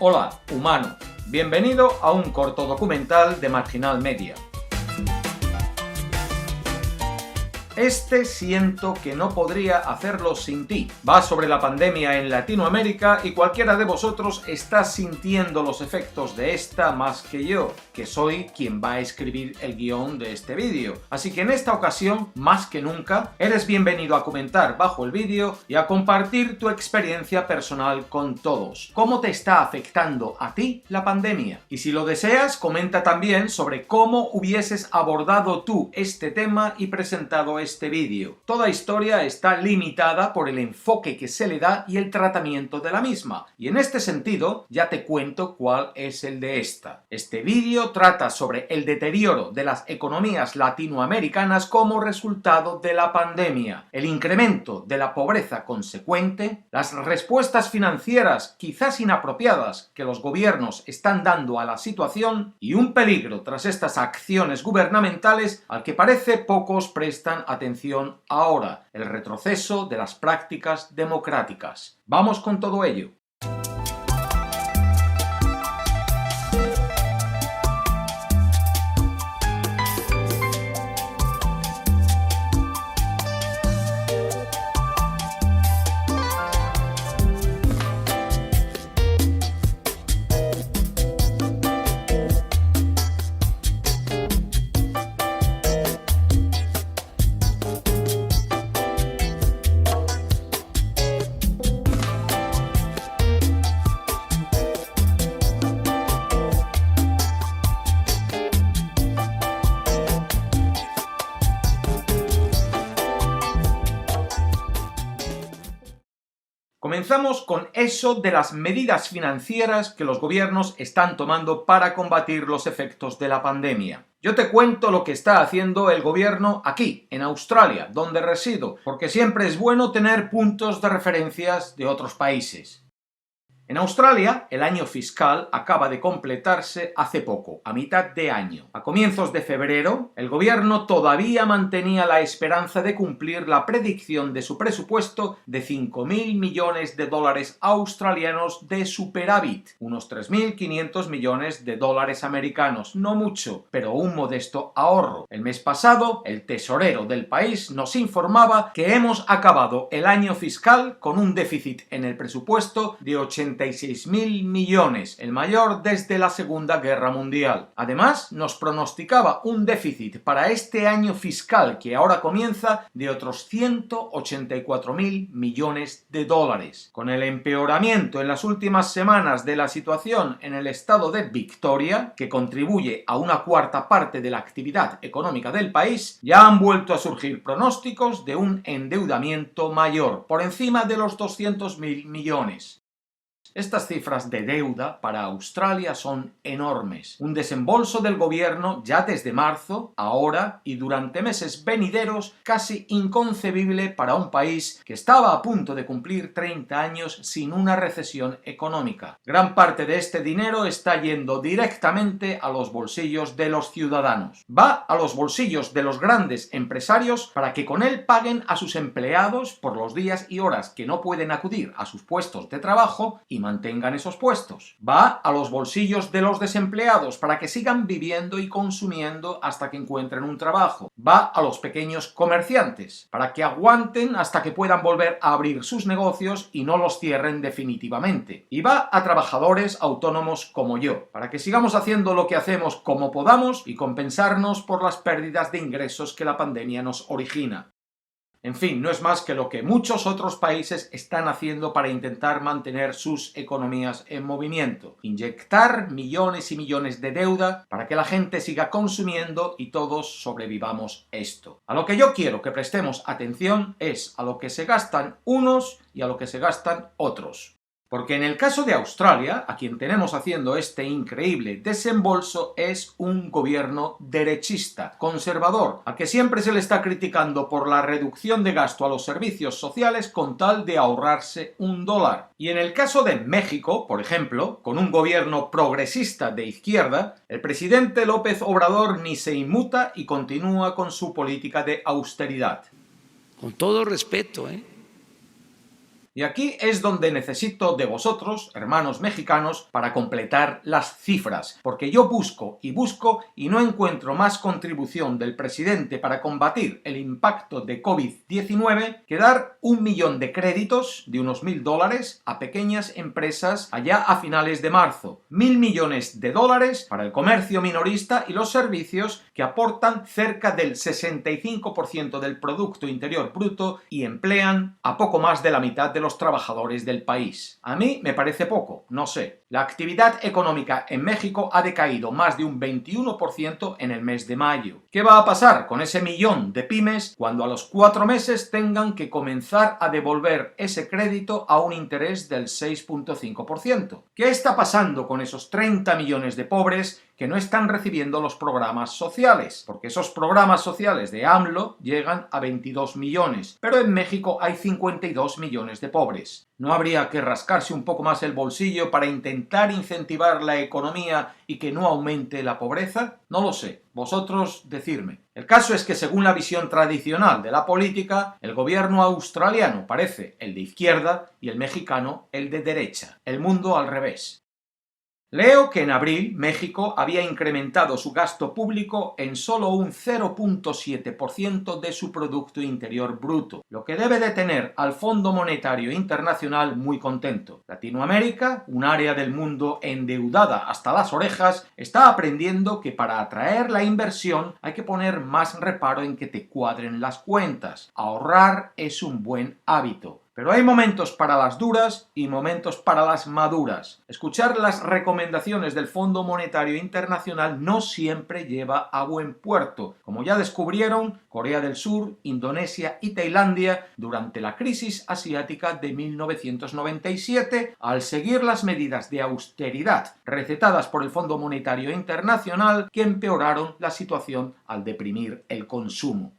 Hola, humano. Bienvenido a un corto documental de Marginal Media. Siento que no podría hacerlo sin ti. Va sobre la pandemia en Latinoamérica y cualquiera de vosotros está sintiendo los efectos de esta más que yo, que soy quien va a escribir el guión de este vídeo. Así que en esta ocasión, más que nunca, eres bienvenido a comentar bajo el vídeo y a compartir tu experiencia personal con todos. ¿Cómo te está afectando a ti la pandemia? Y si lo deseas, comenta también sobre cómo hubieses abordado tú este tema y presentado este vídeo. Toda historia está limitada por el enfoque que se le da y el tratamiento de la misma, y en este sentido ya te cuento cuál es el de esta. Este vídeo trata sobre el deterioro de las economías latinoamericanas como resultado de la pandemia, el incremento de la pobreza consecuente, las respuestas financieras quizás inapropiadas que los gobiernos están dando a la situación y un peligro tras estas acciones gubernamentales al que parece pocos prestan atención ahora: el retroceso de las prácticas democráticas. Vamos con todo ello. Comenzamos con eso de las medidas financieras que los gobiernos están tomando para combatir los efectos de la pandemia. Yo te cuento lo que está haciendo el gobierno aquí, en Australia, donde resido, porque siempre es bueno tener puntos de referencias de otros países. En Australia, el año fiscal acaba de completarse hace poco, a mitad de año. A comienzos de febrero, el gobierno todavía mantenía la esperanza de cumplir la predicción de su presupuesto de 5.000 millones de dólares australianos de superávit, unos 3.500 millones de dólares americanos, no mucho, pero un modesto ahorro. El mes pasado, el tesorero del país nos informaba que hemos acabado el año fiscal con un déficit en el presupuesto de 86.000 millones, el mayor desde la Segunda Guerra Mundial. Además, nos pronosticaba un déficit para este año fiscal que ahora comienza de otros 184.000 millones de dólares. Con el empeoramiento en las últimas semanas de la situación en el estado de Victoria, que contribuye a una cuarta parte de la actividad económica del país, ya han vuelto a surgir pronósticos de un endeudamiento mayor, por encima de los 200.000 millones. Estas cifras de deuda para Australia son enormes. Un desembolso del gobierno ya desde marzo, ahora y durante meses venideros, casi inconcebible para un país que estaba a punto de cumplir 30 años sin una recesión económica. Gran parte de este dinero está yendo directamente a los bolsillos de los ciudadanos. Va a los bolsillos de los grandes empresarios para que con él paguen a sus empleados por los días y horas que no pueden acudir a sus puestos de trabajo y mantengan esos puestos. Va a los bolsillos de los desempleados para que sigan viviendo y consumiendo hasta que encuentren un trabajo. Va a los pequeños comerciantes para que aguanten hasta que puedan volver a abrir sus negocios y no los cierren definitivamente. Y va a trabajadores autónomos como yo, para que sigamos haciendo lo que hacemos como podamos y compensarnos por las pérdidas de ingresos que la pandemia nos origina. En fin, no es más que lo que muchos otros países están haciendo para intentar mantener sus economías en movimiento. Inyectar millones y millones de deuda para que la gente siga consumiendo y todos sobrevivamos esto. A lo que yo quiero que prestemos atención es a lo que se gastan unos y a lo que se gastan otros. Porque en el caso de Australia, a quien tenemos haciendo este increíble desembolso es un gobierno derechista, conservador, al que siempre se le está criticando por la reducción de gasto a los servicios sociales con tal de ahorrarse $1. Y en el caso de México, por ejemplo, con un gobierno progresista de izquierda, el presidente López Obrador ni se inmuta y continúa con su política de austeridad. Con todo respeto, Y aquí es donde necesito de vosotros, hermanos mexicanos, para completar las cifras, porque yo busco y no encuentro más contribución del presidente para combatir el impacto de COVID-19 que dar 1 millón de créditos de unos $1.000 a pequeñas empresas allá a finales de marzo, 1.000 millones de dólares para el comercio minorista y los servicios que aportan cerca del 65% del Producto Interior Bruto y emplean a poco más de la mitad de los trabajadores del país. A mí me parece poco, no sé. La actividad económica en México ha decaído más de un 21% en el mes de mayo. ¿Qué va a pasar con ese millón de pymes cuando a los 4 meses tengan que comenzar a devolver ese crédito a un interés del 6,5%? ¿Qué está pasando con esos 30 millones de pobres que no están recibiendo los programas sociales? Porque esos programas sociales de AMLO llegan a 22 millones, pero en México hay 52 millones de pobres. ¿No habría que rascarse un poco más el bolsillo para intentar incentivar la economía y que no aumente la pobreza? No lo sé, vosotros decidme. El caso es que según la visión tradicional de la política, el gobierno australiano parece el de izquierda y el mexicano el de derecha. El mundo al revés. Leo que en abril México había incrementado su gasto público en solo un 0,7% de su Producto Interior Bruto, lo que debe de tener al Fondo Monetario Internacional muy contento. Latinoamérica, un área del mundo endeudada hasta las orejas, está aprendiendo que para atraer la inversión hay que poner más reparo en que te cuadren las cuentas. Ahorrar es un buen hábito. Pero hay momentos para las duras y momentos para las maduras. Escuchar las recomendaciones del Fondo Monetario Internacional no siempre lleva a buen puerto, como ya descubrieron Corea del Sur, Indonesia y Tailandia durante la crisis asiática de 1997, al seguir las medidas de austeridad recetadas por el Fondo Monetario Internacional que empeoraron la situación al deprimir el consumo.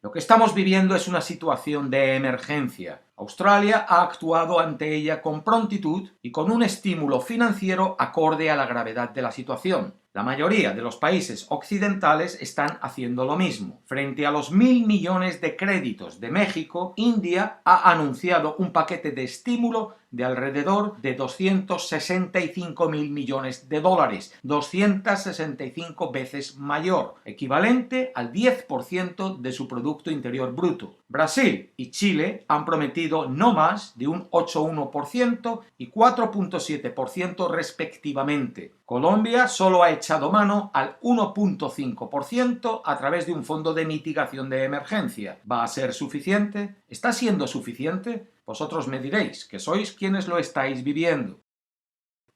Lo que estamos viviendo es una situación de emergencia. Australia ha actuado ante ella con prontitud y con un estímulo financiero acorde a la gravedad de la situación. La mayoría de los países occidentales están haciendo lo mismo. Frente a los 1.000 millones de créditos de México, India ha anunciado un paquete de estímulo de alrededor de 265.000 millones de dólares, 265 veces mayor, equivalente al 10% de su Producto Interior Bruto. Brasil y Chile han prometido no más de un 8,1% y 4,7% respectivamente. Colombia solo ha echado mano al 1,5% a través de un fondo de mitigación de emergencia. ¿Va a ser suficiente? ¿Está siendo suficiente? Vosotros me diréis, que sois quienes lo estáis viviendo.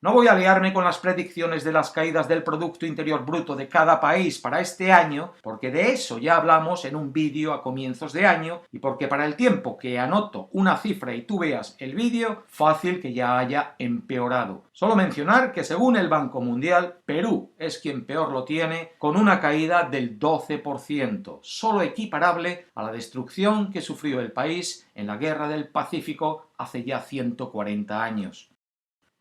No voy a liarme con las predicciones de las caídas del Producto Interior Bruto de cada país para este año, porque de eso ya hablamos en un vídeo a comienzos de año, y porque para el tiempo que anoto una cifra y tú veas el vídeo, fácil que ya haya empeorado. Solo mencionar que según el Banco Mundial, Perú es quien peor lo tiene, con una caída del 12%, solo equiparable a la destrucción que sufrió el país en la Guerra del Pacífico hace ya 140 años.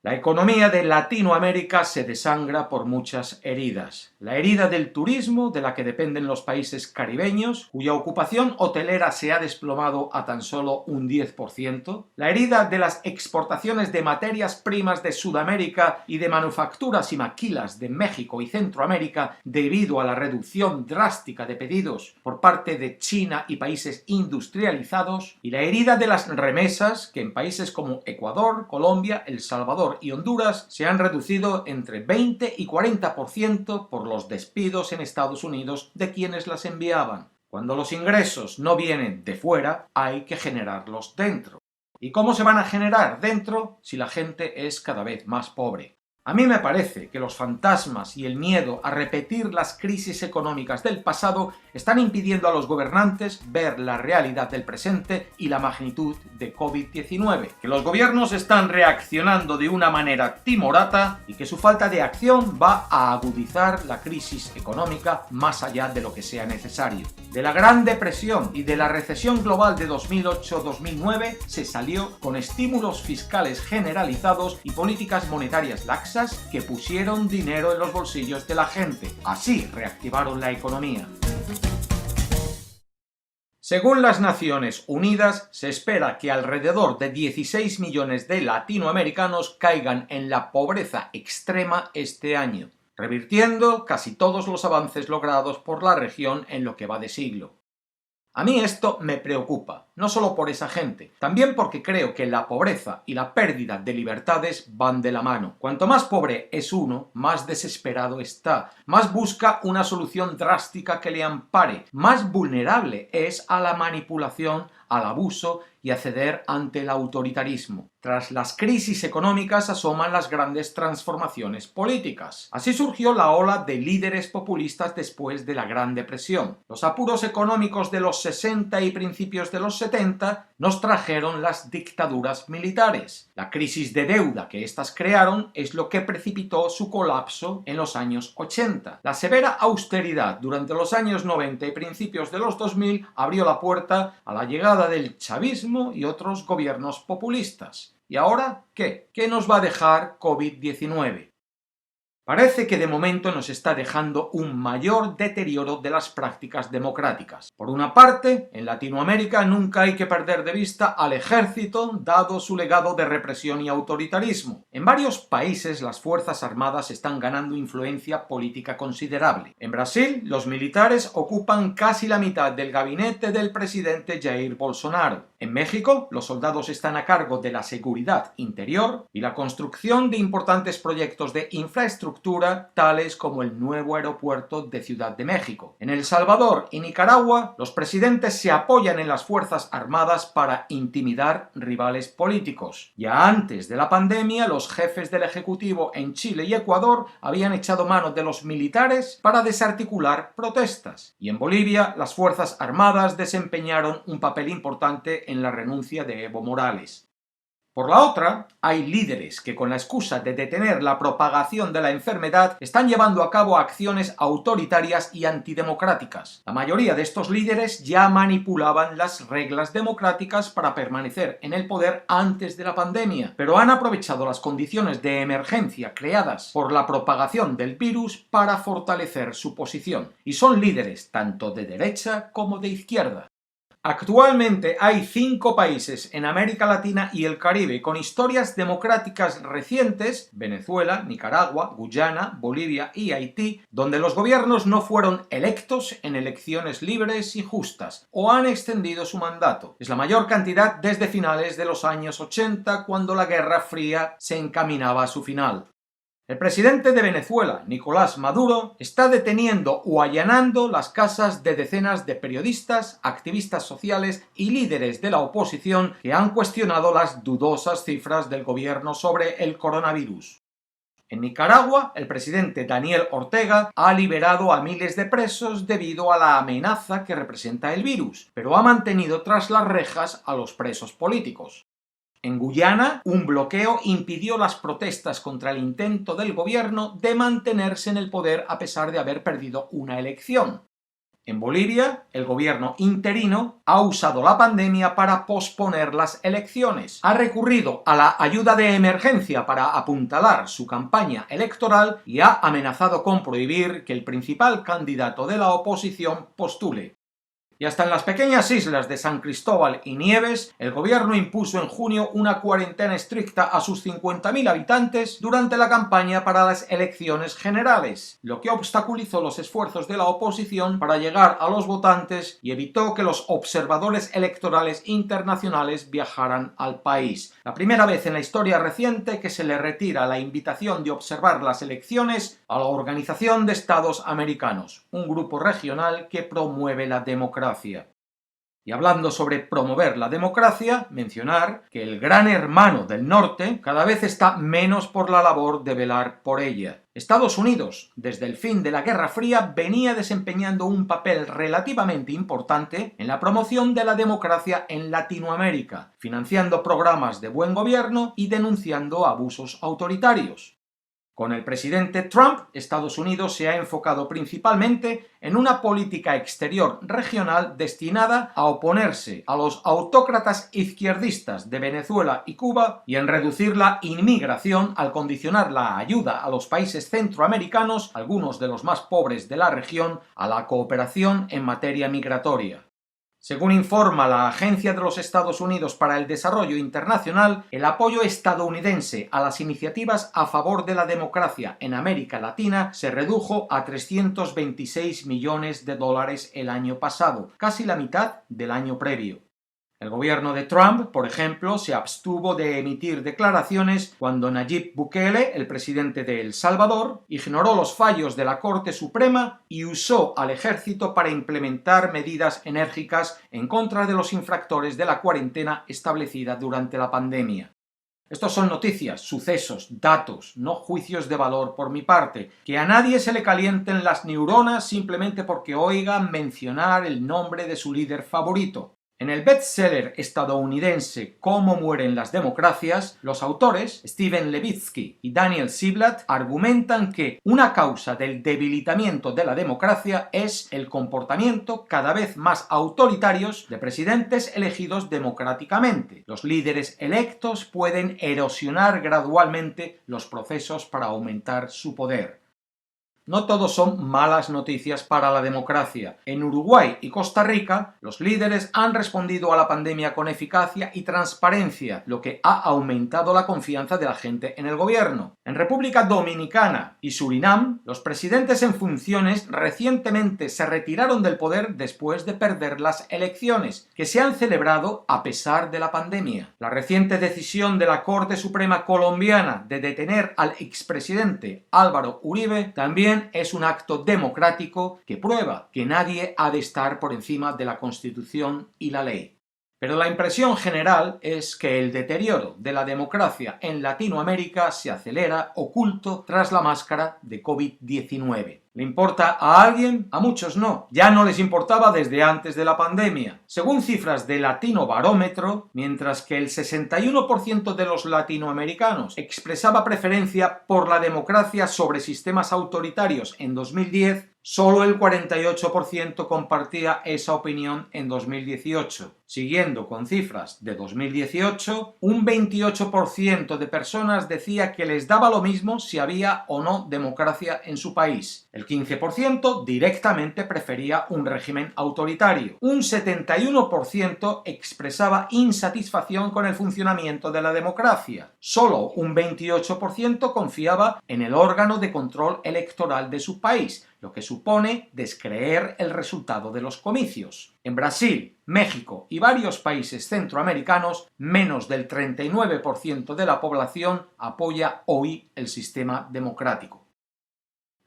La economía de Latinoamérica se desangra por muchas heridas. La herida del turismo, de la que dependen los países caribeños, cuya ocupación hotelera se ha desplomado a tan solo un 10%. La herida de las exportaciones de materias primas de Sudamérica y de manufacturas y maquilas de México y Centroamérica debido a la reducción drástica de pedidos por parte de China y países industrializados. Y la herida de las remesas, que en países como Ecuador, Colombia, El Salvador y Honduras se han reducido entre 20 y 40% por los despidos en Estados Unidos de quienes las enviaban. Cuando los ingresos no vienen de fuera, hay que generarlos dentro. ¿Y cómo se van a generar dentro si la gente es cada vez más pobre? A mí me parece que los fantasmas y el miedo a repetir las crisis económicas del pasado están impidiendo a los gobernantes ver la realidad del presente y la magnitud de COVID-19, que los gobiernos están reaccionando de una manera timorata y que su falta de acción va a agudizar la crisis económica más allá de lo que sea necesario. De la Gran Depresión y de la recesión global de 2008-2009 se salió con estímulos fiscales generalizados y políticas monetarias laxas que pusieron dinero en los bolsillos de la gente. Así reactivaron la economía. Según las Naciones Unidas, se espera que alrededor de 16 millones de latinoamericanos caigan en la pobreza extrema este año, revirtiendo casi todos los avances logrados por la región en lo que va de siglo. A mí esto me preocupa, no solo por esa gente, también porque creo que la pobreza y la pérdida de libertades van de la mano. Cuanto más pobre es uno, más desesperado está, más busca una solución drástica que le ampare, más vulnerable es a la manipulación, al abuso y a ceder ante el autoritarismo. Tras las crisis económicas asoman las grandes transformaciones políticas. Así surgió la ola de líderes populistas después de la Gran Depresión. Los apuros económicos de los 60 y principios de los 70 nos trajeron las dictaduras militares. La crisis de deuda que éstas crearon es lo que precipitó su colapso en los años 80. La severa austeridad durante los años 90 y principios de los 2000 abrió la puerta a la llegada del chavismo y otros gobiernos populistas. ¿Y ahora qué? ¿Qué nos va a dejar COVID-19? Parece que de momento nos está dejando un mayor deterioro de las prácticas democráticas. Por una parte, en Latinoamérica nunca hay que perder de vista al ejército, dado su legado de represión y autoritarismo. En varios países las fuerzas armadas están ganando influencia política considerable. En Brasil, los militares ocupan casi la mitad del gabinete del presidente Jair Bolsonaro. En México, los soldados están a cargo de la seguridad interior y la construcción de importantes proyectos de infraestructura tales como el nuevo aeropuerto de Ciudad de México. En El Salvador y Nicaragua, los presidentes se apoyan en las fuerzas armadas para intimidar rivales políticos. Ya antes de la pandemia, los jefes del Ejecutivo en Chile y Ecuador habían echado mano de los militares para desarticular protestas. Y en Bolivia, las fuerzas armadas desempeñaron un papel importante en la renuncia de Evo Morales. Por la otra, hay líderes que con la excusa de detener la propagación de la enfermedad están llevando a cabo acciones autoritarias y antidemocráticas. La mayoría de estos líderes ya manipulaban las reglas democráticas para permanecer en el poder antes de la pandemia, pero han aprovechado las condiciones de emergencia creadas por la propagación del virus para fortalecer su posición. Y son líderes tanto de derecha como de izquierda. Actualmente hay 5 países en América Latina y el Caribe con historias democráticas recientes, Venezuela, Nicaragua, Guyana, Bolivia y Haití, donde los gobiernos no fueron electos en elecciones libres y justas, o han extendido su mandato. Es la mayor cantidad desde finales de los años 80, cuando la Guerra Fría se encaminaba a su final. El presidente de Venezuela, Nicolás Maduro, está deteniendo o allanando las casas de decenas de periodistas, activistas sociales y líderes de la oposición que han cuestionado las dudosas cifras del gobierno sobre el coronavirus. En Nicaragua, el presidente Daniel Ortega ha liberado a miles de presos debido a la amenaza que representa el virus, pero ha mantenido tras las rejas a los presos políticos. En Guyana, un bloqueo impidió las protestas contra el intento del gobierno de mantenerse en el poder a pesar de haber perdido una elección. En Bolivia, el gobierno interino ha usado la pandemia para posponer las elecciones. Ha recurrido a la ayuda de emergencia para apuntalar su campaña electoral y ha amenazado con prohibir que el principal candidato de la oposición postule. Y hasta en las pequeñas islas de San Cristóbal y Nieves, el gobierno impuso en junio una cuarentena estricta a sus 50.000 habitantes durante la campaña para las elecciones generales, lo que obstaculizó los esfuerzos de la oposición para llegar a los votantes y evitó que los observadores electorales internacionales viajaran al país. La primera vez en la historia reciente que se le retira la invitación de observar las elecciones a la Organización de Estados Americanos, un grupo regional que promueve la democracia. Y hablando sobre promover la democracia, mencionar que el gran hermano del norte cada vez está menos por la labor de velar por ella. Estados Unidos, desde el fin de la Guerra Fría, venía desempeñando un papel relativamente importante en la promoción de la democracia en Latinoamérica, financiando programas de buen gobierno y denunciando abusos autoritarios. Con el presidente Trump, Estados Unidos se ha enfocado principalmente en una política exterior regional destinada a oponerse a los autócratas izquierdistas de Venezuela y Cuba y en reducir la inmigración al condicionar la ayuda a los países centroamericanos, algunos de los más pobres de la región, a la cooperación en materia migratoria. Según informa la Agencia de los Estados Unidos para el Desarrollo Internacional, el apoyo estadounidense a las iniciativas a favor de la democracia en América Latina se redujo a 326 millones de dólares el año pasado, casi la mitad del año previo. El gobierno de Trump, por ejemplo, se abstuvo de emitir declaraciones cuando Nayib Bukele, el presidente de El Salvador, ignoró los fallos de la Corte Suprema y usó al ejército para implementar medidas enérgicas en contra de los infractores de la cuarentena establecida durante la pandemia. Estos son noticias, sucesos, datos, no juicios de valor por mi parte. Que a nadie se le calienten las neuronas simplemente porque oigan mencionar el nombre de su líder favorito. En el bestseller estadounidense Cómo mueren las democracias, los autores Steven Levitsky y Daniel Ziblatt argumentan que una causa del debilitamiento de la democracia es el comportamiento cada vez más autoritarios de presidentes elegidos democráticamente. Los líderes electos pueden erosionar gradualmente los procesos para aumentar su poder. No todos son malas noticias para la democracia. En Uruguay y Costa Rica, los líderes han respondido a la pandemia con eficacia y transparencia, lo que ha aumentado la confianza de la gente en el gobierno. En República Dominicana y Surinam, los presidentes en funciones recientemente se retiraron del poder después de perder las elecciones, que se han celebrado a pesar de la pandemia. La reciente decisión de la Corte Suprema colombiana de detener al expresidente Álvaro Uribe también es un acto democrático que prueba que nadie ha de estar por encima de la Constitución y la ley. Pero la impresión general es que el deterioro de la democracia en Latinoamérica se acelera oculto tras la máscara de COVID-19. ¿Le importa a alguien? A muchos no. Ya no les importaba desde antes de la pandemia. Según cifras de Latino Barómetro, mientras que el 61% de los latinoamericanos expresaba preferencia por la democracia sobre sistemas autoritarios en 2010, solo el 48% compartía esa opinión en 2018. Siguiendo con cifras de 2018, un 28% de personas decía que les daba lo mismo si había o no democracia en su país. El 15% directamente prefería un régimen autoritario. Un 71% expresaba insatisfacción con el funcionamiento de la democracia. Solo un 28% confiaba en el órgano de control electoral de su país, lo que supone descreer el resultado de los comicios. En Brasil, México y varios países centroamericanos, menos del 39% de la población apoya hoy el sistema democrático.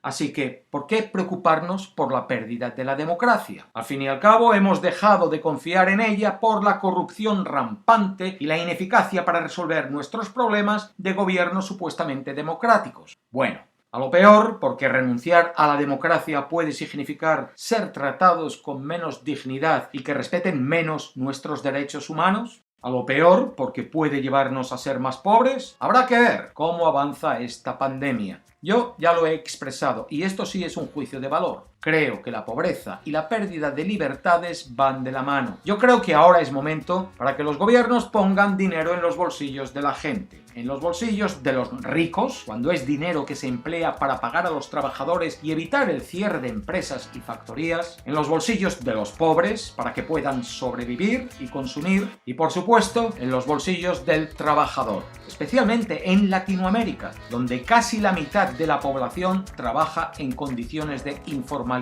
Así que, ¿por qué preocuparnos por la pérdida de la democracia? Al fin y al cabo, hemos dejado de confiar en ella por la corrupción rampante y la ineficacia para resolver nuestros problemas de gobiernos supuestamente democráticos. Bueno, a lo peor, porque renunciar a la democracia puede significar ser tratados con menos dignidad y que respeten menos nuestros derechos humanos. A lo peor, porque puede llevarnos a ser más pobres. Habrá que ver cómo avanza esta pandemia. Yo ya lo he expresado, y esto sí es un juicio de valor. Creo que la pobreza y la pérdida de libertades van de la mano. Yo creo que ahora es momento para que los gobiernos pongan dinero en los bolsillos de la gente. En los bolsillos de los ricos, cuando es dinero que se emplea para pagar a los trabajadores y evitar el cierre de empresas y factorías. En los bolsillos de los pobres, para que puedan sobrevivir y consumir. Y por supuesto, en los bolsillos del trabajador. Especialmente en Latinoamérica, donde casi la mitad de la población trabaja en condiciones de informalidad.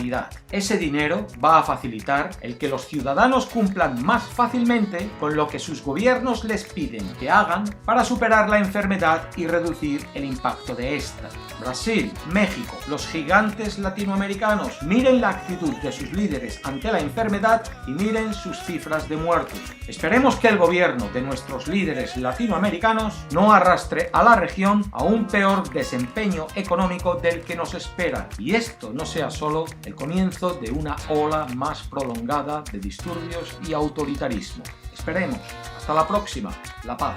Ese dinero va a facilitar el que los ciudadanos cumplan más fácilmente con lo que sus gobiernos les piden que hagan para superar la enfermedad y reducir el impacto de esta. Brasil, México, los gigantes latinoamericanos, miren la actitud de sus líderes ante la enfermedad y miren sus cifras de muertos. Esperemos que el gobierno de nuestros líderes latinoamericanos no arrastre a la región a un peor desempeño económico del que nos espera, y esto no sea solo el comienzo de una ola más prolongada de disturbios y autoritarismo. Esperemos. Hasta la próxima. La paz.